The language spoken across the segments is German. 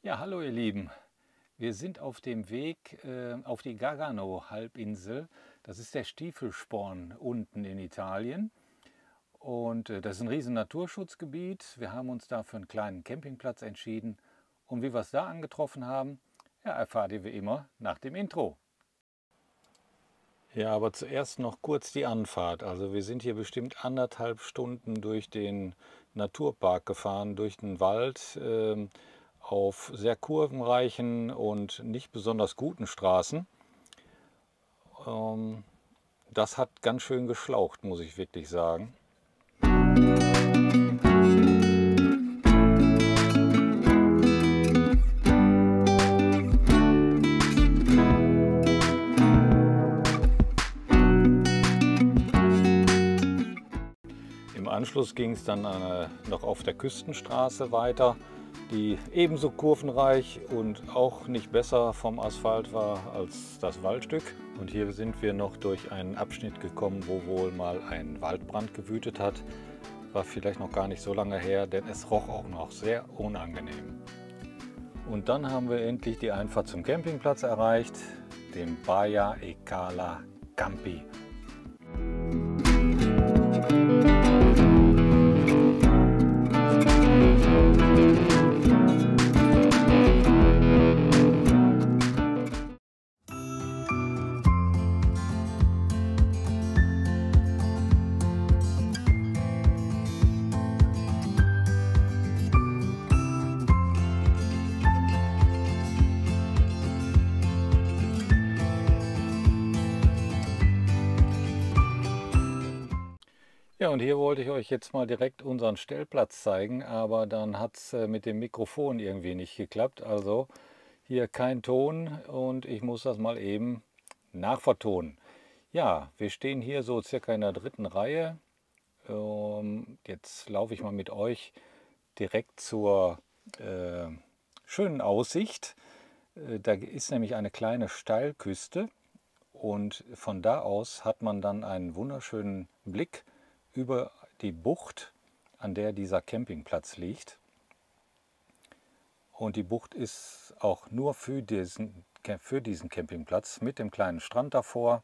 Ja, hallo ihr Lieben. Wir sind auf dem Weg auf die Gargano-Halbinsel. Das ist der Stiefelsporn unten in Italien. Und das ist ein riesen Naturschutzgebiet. Wir haben uns da für einen kleinen Campingplatz entschieden. Und wie wir es da angetroffen haben, ja, erfahrt ihr wie immer nach dem Intro. Ja, aber zuerst noch kurz die Anfahrt. Also wir sind hier bestimmt 1,5 Stunden durch den Naturpark gefahren, durch den Wald, auf sehr kurvenreichen und nicht besonders guten Straßen. Ähm, Das hat ganz schön geschlaucht, muss ich wirklich sagen. Im Anschluss ging es dann noch auf der Küstenstraße weiter, die ebenso kurvenreich und auch nicht besser vom Asphalt war als das Waldstück. Und hier sind wir noch durch einen Abschnitt gekommen, wo wohl mal ein Waldbrand gewütet hat. War vielleicht noch gar nicht so lange her, denn es roch auch noch sehr unangenehm. Und dann haben wir endlich die Einfahrt zum Campingplatz erreicht, den Baia e Cala Campi. Ja, und hier wollte ich euch jetzt mal direkt unseren Stellplatz zeigen, aber dann hat es mit dem Mikrofon irgendwie nicht geklappt. Also hier kein Ton und ich muss das mal eben nachvertonen. Ja, wir stehen hier so circa in der dritten Reihe. Jetzt laufe ich mal mit euch direkt zur äh, schönen Aussicht. Da ist nämlich eine kleine Steilküste und von da aus hat man dann einen wunderschönen Blick über die Bucht, an der dieser Campingplatz liegt. Und die Bucht ist auch nur für diesen Campingplatz mit dem kleinen Strand davor,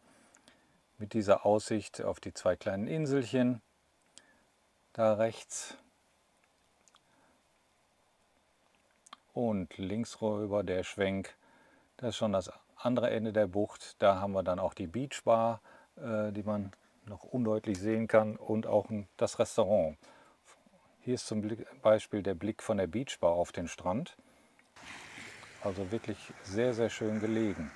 mit dieser Aussicht auf die zwei kleinen Inselchen da rechts. Und links rüber der Schwenk, das ist schon das andere Ende der Bucht. Da haben wir dann auch die Beachbar, die man noch undeutlich sehen kann, und auch das Restaurant. Hier ist zum Beispiel der Blick von der Beachbar auf den Strand. Also wirklich sehr, sehr schön gelegen.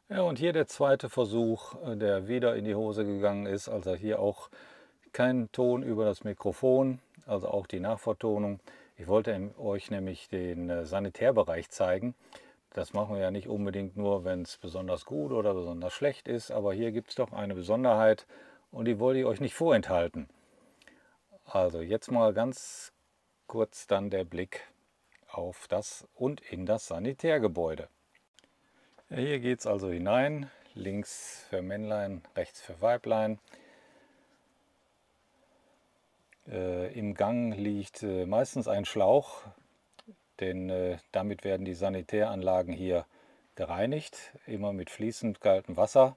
Ja, und hier der zweite Versuch, der wieder in die Hose gegangen ist. Also hier auch kein Ton über das Mikrofon, also auch die Nachvertonung. Ich wollte euch nämlich den Sanitärbereich zeigen. Das machen wir ja nicht unbedingt nur, wenn es besonders gut oder besonders schlecht ist, aber hier gibt es doch eine Besonderheit und die wollte ich euch nicht vorenthalten. Also jetzt mal ganz kurz dann der Blick auf das und in das Sanitärgebäude. Ja, hier geht es also hinein, links für Männlein, rechts für Weiblein. Im Gang liegt meistens ein Schlauch, denn damit werden die Sanitäranlagen hier gereinigt, immer mit fließend kaltem Wasser.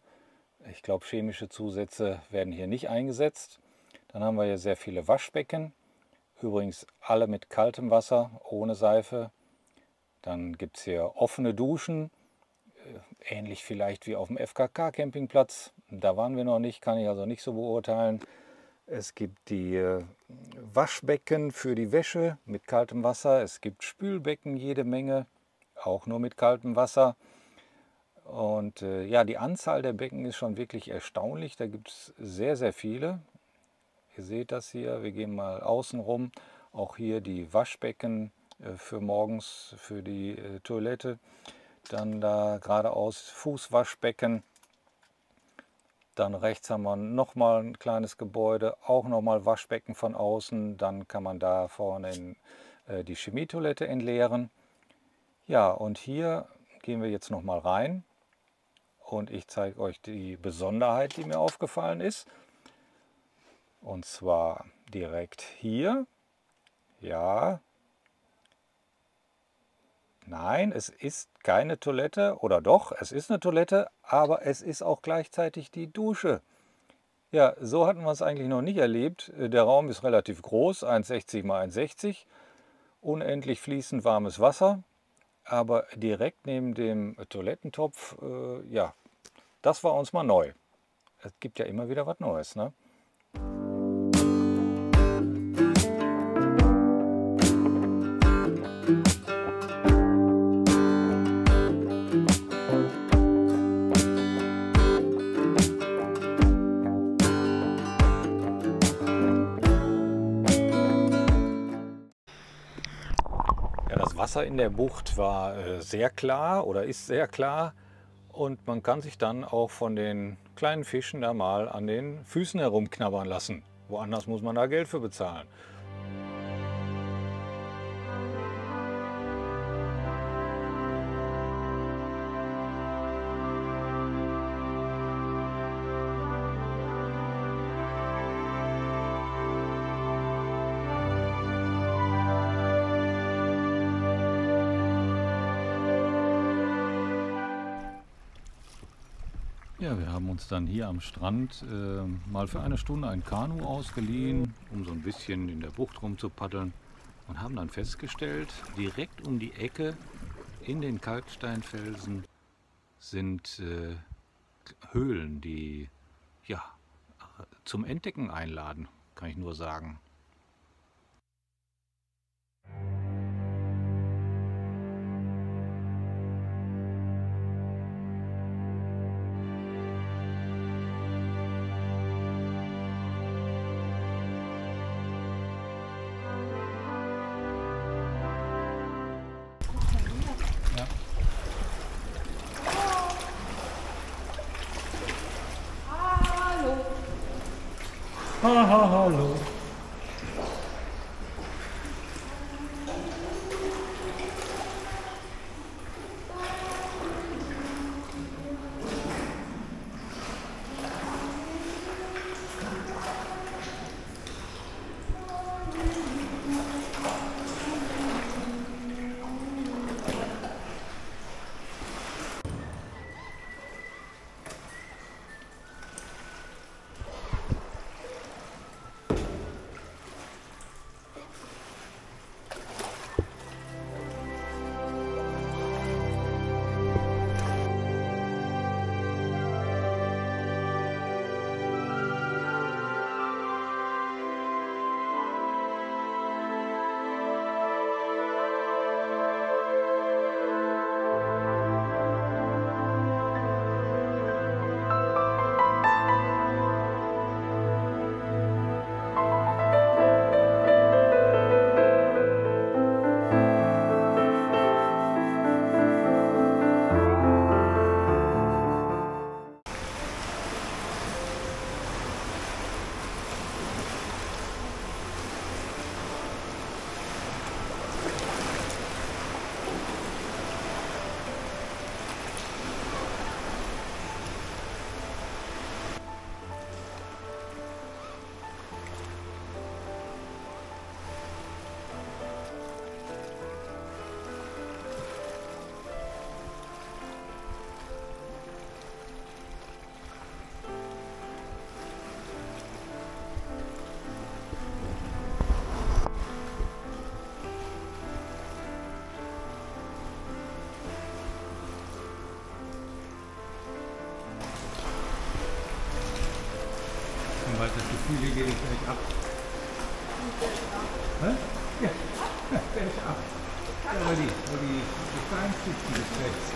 Ich glaube, chemische Zusätze werden hier nicht eingesetzt. Dann haben wir hier sehr viele Waschbecken, übrigens alle mit kaltem Wasser, ohne Seife. Dann gibt es hier offene Duschen, ähnlich vielleicht wie auf dem FKK-Campingplatz. Da waren wir noch nicht, kann ich also nicht so beurteilen. Es gibt die Waschbecken für die Wäsche mit kaltem Wasser. Es gibt Spülbecken jede Menge, auch nur mit kaltem Wasser. Und ja, die Anzahl der Becken ist schon wirklich erstaunlich. Da gibt es sehr, sehr viele. Ihr seht das hier. Wir gehen mal außen rum. Auch hier die Waschbecken für morgens für die Toilette. Dann da geradeaus Fußwaschbecken. Dann rechts haben wir nochmal ein kleines Gebäude, auch nochmal Waschbecken von außen. Dann kann man da vorne die Chemietoilette entleeren. Ja, und hier gehen wir jetzt nochmal rein und ich zeige euch die Besonderheit, die mir aufgefallen ist. Und zwar direkt hier. Ja. Nein, es ist keine Toilette, oder doch, es ist eine Toilette, aber es ist auch gleichzeitig die Dusche. Ja, so hatten wir es eigentlich noch nicht erlebt. Der Raum ist relativ groß, 1,60 x 1,60, unendlich fließend warmes Wasser, aber direkt neben dem Toilettentopf, ja, das war uns mal neu. Es gibt ja immer wieder was Neues, ne? Das Wasser in der Bucht war sehr klar oder ist sehr klar und man kann sich dann auch von den kleinen Fischen da mal an den Füßen herumknabbern lassen. Woanders muss man da Geld für bezahlen. Ja, wir haben uns dann hier am Strand mal für eine Stunde ein Kanu ausgeliehen, um so ein bisschen in der Bucht rumzupaddeln und haben dann festgestellt, direkt um die Ecke in den Kalksteinfelsen sind Höhlen, die ja, zum Entdecken einladen, kann ich nur sagen. Haha, hallo. Weil das Gefühl, hier gehe ich gleich ab. Hä? Ja, gleich ab. Ja, aber die Steinstützen des Rechts.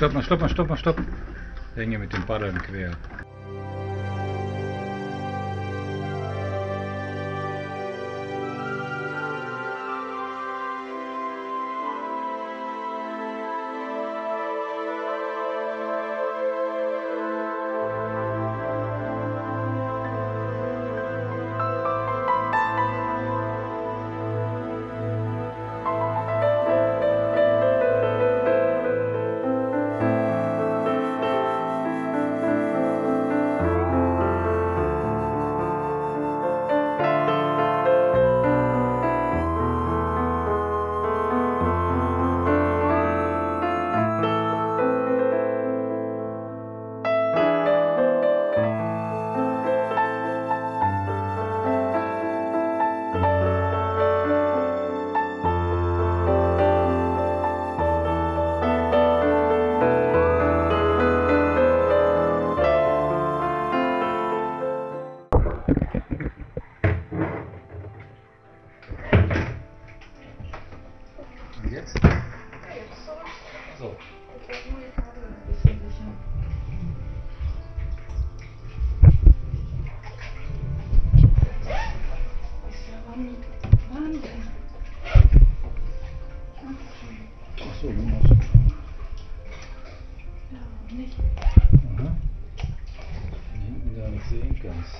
stopp mal, stopp mal, stopp mal, stopp. Hänge mit dem Paddeln quer. Jetzt? Ja, jetzt zurück. So. Ich werde nur die Kabel ein bisschen sichern. Das ist ja Wahnsinn. Ach so, du machst es schon. Ja, nicht. Aha. Wenn hinten gar nicht sehen kannst.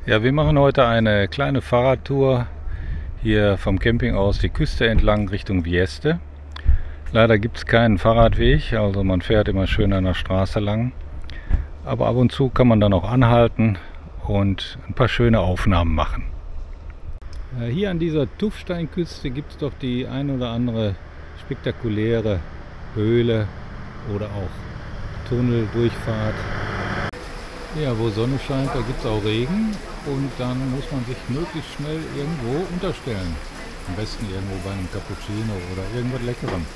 Ja, wir machen heute eine kleine Fahrradtour hier vom Camping aus die Küste entlang Richtung Vieste. Leider gibt es keinen Fahrradweg, also man fährt immer schön an der Straße lang. Aber ab und zu kann man dann auch anhalten und ein paar schöne Aufnahmen machen. Hier an dieser Tuffsteinküste gibt es doch die ein oder andere spektakuläre Höhle oder auch Tunneldurchfahrt. Ja, wo Sonne scheint, da gibt es auch Regen und dann muss man sich möglichst schnell irgendwo unterstellen. Am besten irgendwo bei einem Cappuccino oder irgendwas Leckerem.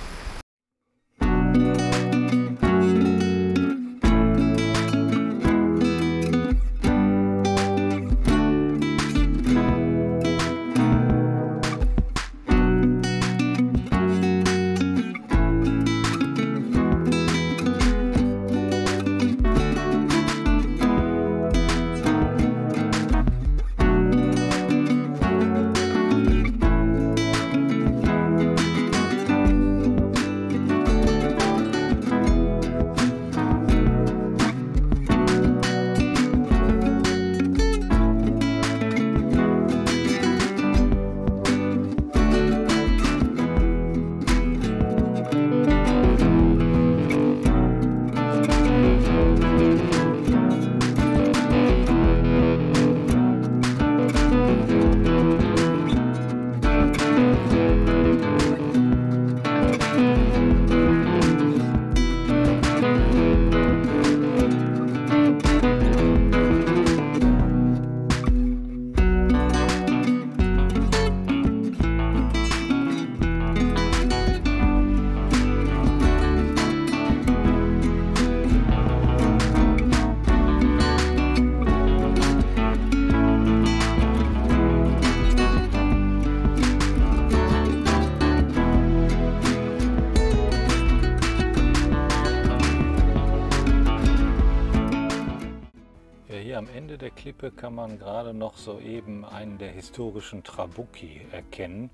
Am Ende der Klippe kann man gerade noch soeben einen der historischen Trabucchi erkennen.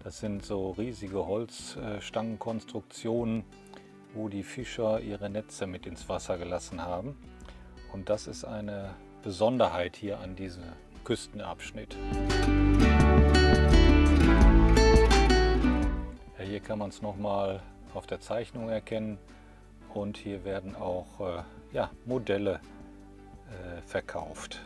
Das sind so riesige Holzstangenkonstruktionen, wo die Fischer ihre Netze mit ins Wasser gelassen haben. Und das ist eine Besonderheit hier an diesem Küstenabschnitt. Ja, hier kann man es nochmal auf der Zeichnung erkennen und hier werden auch Modelle verkauft.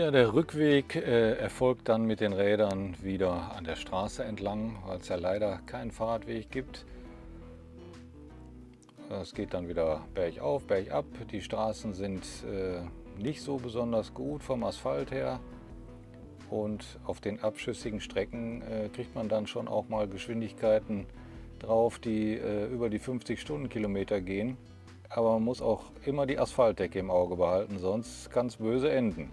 Ja, der Rückweg erfolgt dann mit den Rädern wieder an der Straße entlang, weil es ja leider keinen Fahrradweg gibt. Es geht dann wieder bergauf, bergab. Die Straßen sind nicht so besonders gut vom Asphalt her. Und auf den abschüssigen Strecken kriegt man dann schon auch mal Geschwindigkeiten drauf, die über die 50 Stundenkilometer gehen. Aber man muss auch immer die Asphaltdecke im Auge behalten, sonst kann es böse enden.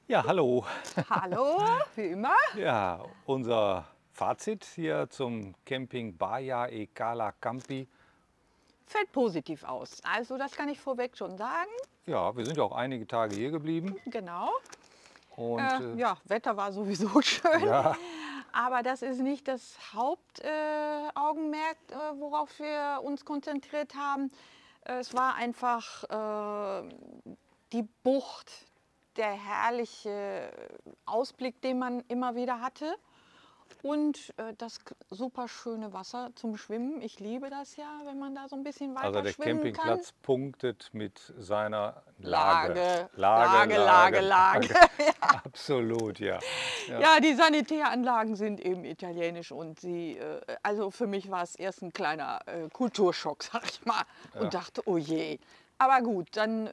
Ja, hallo. Hallo, wie immer. Ja, unser Fazit hier zum Camping Baja e Cala Campi. Fällt positiv aus. Also das kann ich vorweg schon sagen. Ja, wir sind ja auch einige Tage hier geblieben. Genau. Und Ja, Wetter war sowieso schön. ja, Aber das ist nicht das Hauptaugenmerk, worauf wir uns konzentriert haben. Es war einfach die Bucht, der herrliche Ausblick, den man immer wieder hatte. Und das super schöne Wasser zum Schwimmen. Ich liebe das ja, wenn man da so ein bisschen weiter also der schwimmen Campingplatz punktet mit seiner kann. Lage. Lage. Absolut, ja. Ja, die Sanitäranlagen sind eben italienisch und sie, also für mich war es erst ein kleiner Kulturschock, sag ich mal, und dachte, oh je. Aber gut, dann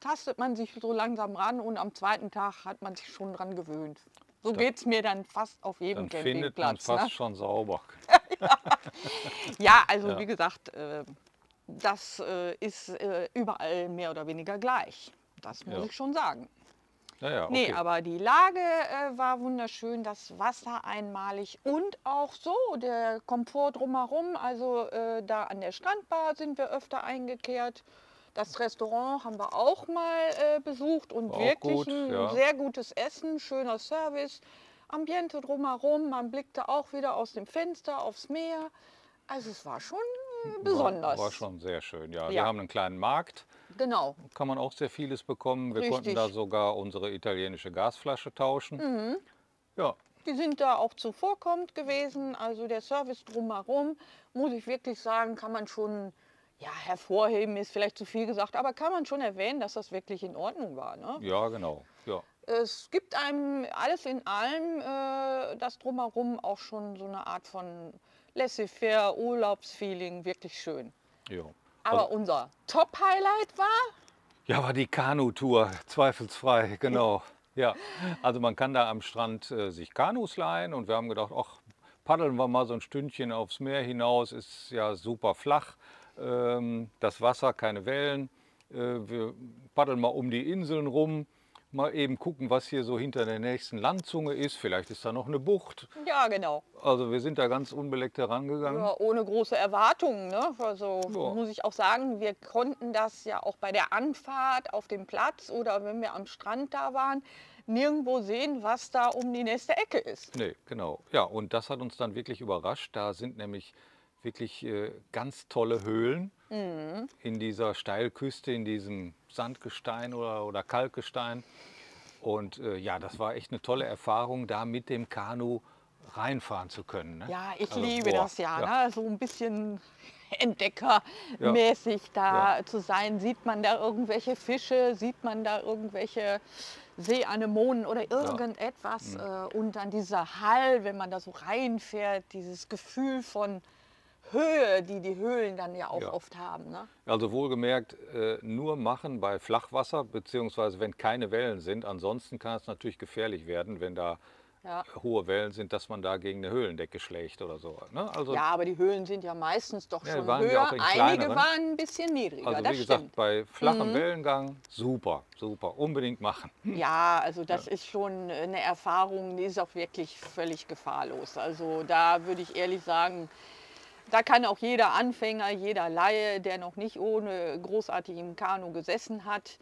tastet man sich so langsam ran und am zweiten Tag hat man sich schon dran gewöhnt. So geht es mir dann fast auf jedem Dann findet man Campingplatz. fast Ne? schon sauber. Ja, also Ja. wie gesagt, das ist überall mehr oder weniger gleich. Das muss Ja. ich schon sagen. Naja, Nee, okay. aber die Lage war wunderschön, das Wasser einmalig und auch so der Komfort drumherum. Also da an der Strandbar sind wir öfter eingekehrt. Das Restaurant haben wir auch mal besucht und War auch wirklich gut, ein ja. sehr gutes Essen, schöner Service, Ambiente drumherum. Man blickte auch wieder aus dem Fenster aufs Meer. Also es war schon besonders. War schon sehr schön, ja. Wir Ja. haben einen kleinen Markt, Genau. kann man auch sehr vieles bekommen. Wir konnten Richtig. da sogar unsere italienische Gasflasche tauschen. Ja, Die sind da auch zuvorkommend gewesen. Also der Service drumherum, muss ich wirklich sagen, kann man schon, ja, hervorheben ist vielleicht zu viel gesagt, aber kann man schon erwähnen, dass das wirklich in Ordnung war. Ne? ja, genau. Ja. Es gibt einem alles in allem, das drumherum auch schon so eine Art von laissez-faire Urlaubsfeeling, wirklich schön. Ja. Aber Also, unser Top-Highlight war, ja, war die Kanutour, zweifelsfrei, genau. Ja, also man kann da am Strand sich Kanus leihen und wir haben gedacht, ach, paddeln wir mal so ein Stündchen aufs Meer hinaus, ist ja super flach, das Wasser, keine Wellen. Wir paddeln mal um die Inseln rum, mal eben gucken, was hier so hinter der nächsten Landzunge ist. Vielleicht ist da noch eine Bucht. ja genau, Also wir sind da ganz unbeleckt herangegangen. ja, ohne große Erwartungen. Ne? Also Ja. muss ich auch sagen, wir konnten das ja auch bei der Anfahrt auf dem Platz oder wenn wir am Strand da waren, nirgendwo sehen, was da um die nächste Ecke ist. Nee, genau. Ja, und das hat uns dann wirklich überrascht. Da sind nämlich wirklich ganz tolle Höhlen in dieser Steilküste, in diesem Sandgestein oder Kalkgestein. Und ja, das war echt eine tolle Erfahrung, da mit dem Kanu reinfahren zu können. Ne? Ja, ich Also, liebe boah, das ja, ja. ne? So ein bisschen entdeckermäßig da zu sein. Sieht man da irgendwelche Fische, sieht man da irgendwelche Seeanemonen oder irgendetwas. Und dann dieser Hall, wenn man da so reinfährt, dieses Gefühl von Höhe, die die Höhlen dann ja auch Ja. oft haben. Ne? Also wohlgemerkt, nur machen bei Flachwasser, beziehungsweise wenn keine Wellen sind. Ansonsten kann es natürlich gefährlich werden, wenn da Ja. hohe Wellen sind, dass man da gegen eine Höhlendecke schlägt oder so. Ne? Also, Ja, aber die Höhlen sind ja meistens doch Ja, schon waren ja höher. auch in Einige kleineren. waren ein bisschen niedriger, also das wie gesagt, stimmt. bei flachem Wellengang, super, super, unbedingt machen. Ja, also das ist schon eine Erfahrung, die ist auch wirklich völlig gefahrlos. Also da würde ich ehrlich sagen, da kann auch jeder Anfänger, jeder Laie, der noch nicht ohne großartig im Kanu gesessen hat,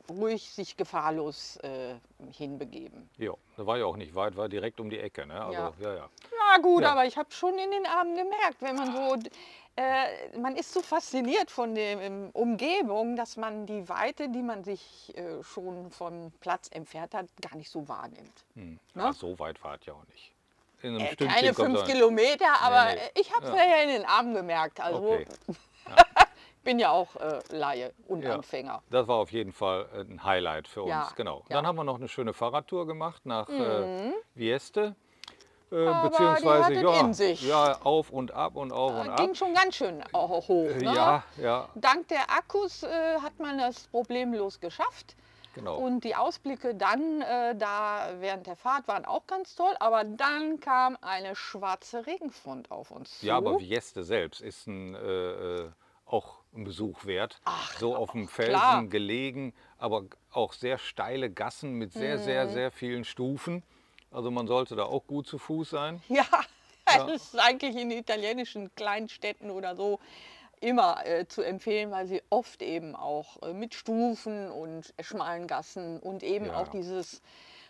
ruhig sich gefahrlos hinbegeben. Ja, da war ja auch nicht weit, war direkt um die Ecke. Ne? Also, Ja. ja. Ja gut, Ja. aber ich habe schon in den Abend gemerkt, wenn man so, man ist so fasziniert von der Umgebung, dass man die Weite, die man sich schon vom Platz entfernt hat, gar nicht so wahrnimmt. Ja, so weit war es ja auch nicht. In einem Keine Stündchen kommt 5 man- Kilometer, aber nee. ich habe es ja in den Armen gemerkt. Also Okay. bin ja auch Laie und Ja, Anfänger. das war auf jeden Fall ein Highlight für uns. Ja, Genau. ja. Dann haben wir noch eine schöne Fahrradtour gemacht nach Vieste. Aber die Beziehungsweise hat es in sich. ja, auf und ab und auf und ab. Ging schon ganz schön hoch. Ne? Ja, ja, Dank der Akkus hat man das problemlos geschafft. genau. Und die Ausblicke dann da während der Fahrt waren auch ganz toll. Aber dann kam eine schwarze Regenfront auf uns zu. Ja, aber Vieste selbst ist auch ein Besuch wert. Ach, so auf dem Felsen klar. gelegen, aber auch sehr steile Gassen mit sehr, sehr vielen Stufen. Also man sollte da auch gut zu Fuß sein. Ja, Ja. das ist eigentlich in italienischen Kleinstädten oder so immer zu empfehlen, weil sie oft eben auch mit Stufen und schmalen Gassen und eben Ja. auch dieses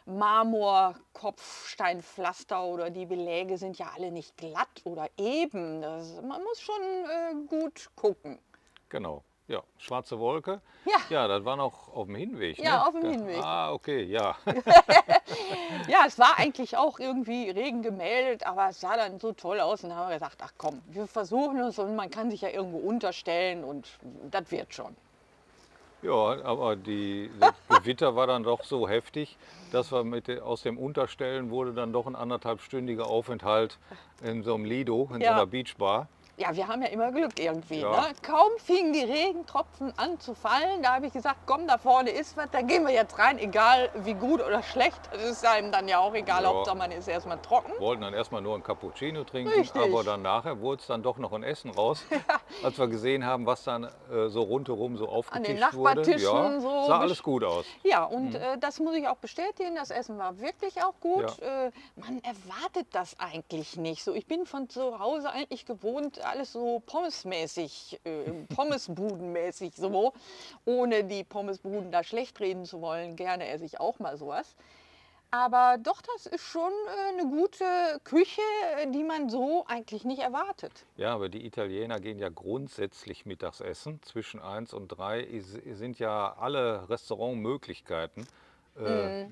Marmor-Kopfsteinpflaster oder die Beläge sind ja alle nicht glatt oder eben. Man muss schon gut gucken. Genau. Ja, schwarze Wolke. Ja. Ja, das war noch auf dem Hinweg. Ja, ne? auf dem Hinweg. Ah, okay, ja. Ja, es war eigentlich auch irgendwie Regen gemeldet, aber es sah dann so toll aus und dann haben wir gesagt, ach komm, wir versuchen es und man kann sich ja irgendwo unterstellen und das wird schon. Ja, aber das Gewitter war dann doch so heftig, dass wir aus dem Unterstellen wurde dann doch ein 1,5-stündiger Aufenthalt in so einem Lido, in so Ja. einer Beachbar. Ja, wir haben ja immer Glück irgendwie. Ja. Ne? Kaum fingen die Regentropfen an zu fallen, da habe ich gesagt, komm, da vorne ist was, da gehen wir jetzt rein, egal wie gut oder schlecht. Das ist einem dann ja auch egal, Ja. Hauptsache man ist erstmal trocken. Wollten dann erstmal nur ein Cappuccino trinken, Richtig. aber dann nachher wurde es dann doch noch ein Essen raus, als wir gesehen haben, was dann so rundherum so aufgetischt wurde. Nachbartischen Ja, so sah alles gut aus. Ja, und das muss ich auch bestätigen, das Essen war wirklich auch gut. Ja. Man erwartet das eigentlich nicht. So, ich bin von zu Hause eigentlich gewohnt, alles so pommesmäßig, pommesbudenmäßig so, ohne die Pommesbuden da schlecht reden zu wollen. Gerne esse ich auch mal sowas. Aber doch, das ist schon eine gute Küche, die man so eigentlich nicht erwartet. Ja, aber die Italiener gehen ja grundsätzlich mittags essen. Zwischen 1 und 3 sind ja alle Restaurantmöglichkeiten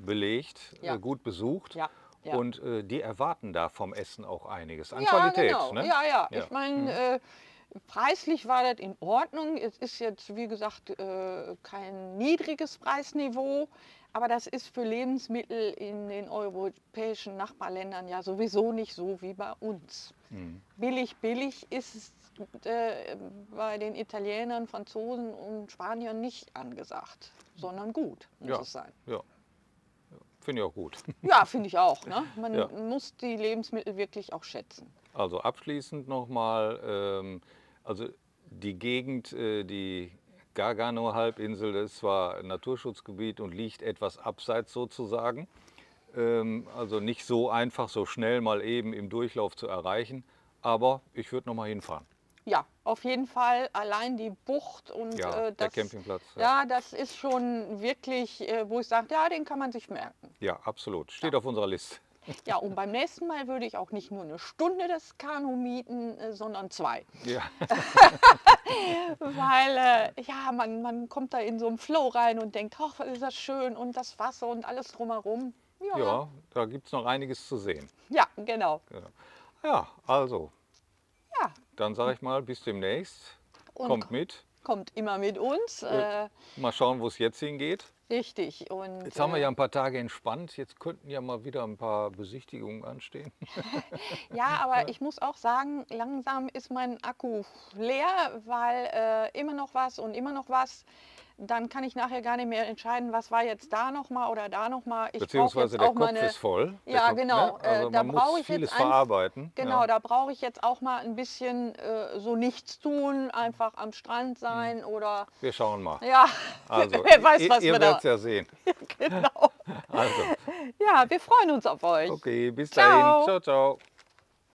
belegt, Ja. gut besucht. Ja, ja. Und die erwarten da vom Essen auch einiges an Ja, Qualität. genau. Ne? Ja, ja. Ja. Ich meine, preislich war das in Ordnung. Es ist jetzt, wie gesagt, kein niedriges Preisniveau. Aber das ist für Lebensmittel in den europäischen Nachbarländern ja sowieso nicht so wie bei uns. Billig, billig ist es bei den Italienern, Franzosen und Spaniern nicht angesagt, sondern gut muss Ja. es sein. Ja. Finde ich auch gut. Ja, finde ich auch. Ne? Man Ja. muss die Lebensmittel wirklich auch schätzen. Also abschließend nochmal, also die Gegend, die Gargano-Halbinsel, das ist zwar ein Naturschutzgebiet und liegt etwas abseits sozusagen, also nicht so einfach, so schnell mal eben im Durchlauf zu erreichen, aber ich würde nochmal hinfahren. Ja, auf jeden Fall. Allein die Bucht und Ja, der das, Campingplatz. ja, das ist schon wirklich, wo ich sage, ja, den kann man sich merken. Ja, absolut. Steht auf unserer Liste. Ja, und beim nächsten Mal würde ich auch nicht nur eine Stunde das Kanu mieten, sondern 2. Ja, Weil ja, man kommt da in so einen Flow rein und denkt, ach, was ist das schön und das Wasser und alles drumherum. Ja, ja, da gibt es noch einiges zu sehen. ja, genau. Genau. Ja, also, Ja, dann sage ich mal, bis demnächst. Und Kommt mit. kommt immer mit uns. Mal schauen, wo es jetzt hingeht. Richtig. Und, Jetzt haben wir ja ein paar Tage entspannt. Jetzt könnten ja mal wieder ein paar Besichtigungen anstehen. ja, aber ich muss auch sagen, langsam ist mein Akku leer, weil immer noch was und immer noch was. Dann kann ich nachher gar nicht mehr entscheiden, was war jetzt da nochmal oder da nochmal. Beziehungsweise der Kopf ist voll. Der Ja, Kopf, genau. Ne? Also Da man brauche muss ich vieles jetzt einfach- verarbeiten. Genau, Ja. da brauche ich jetzt auch mal ein bisschen so nichts tun, einfach am Strand sein oder Wir schauen mal. ja, Also, wer weiß, was ihr wir werdet es da. ja sehen. Genau. Also, Ja, wir freuen uns auf euch. okay, bis Ciao. dahin. Ciao, ciao.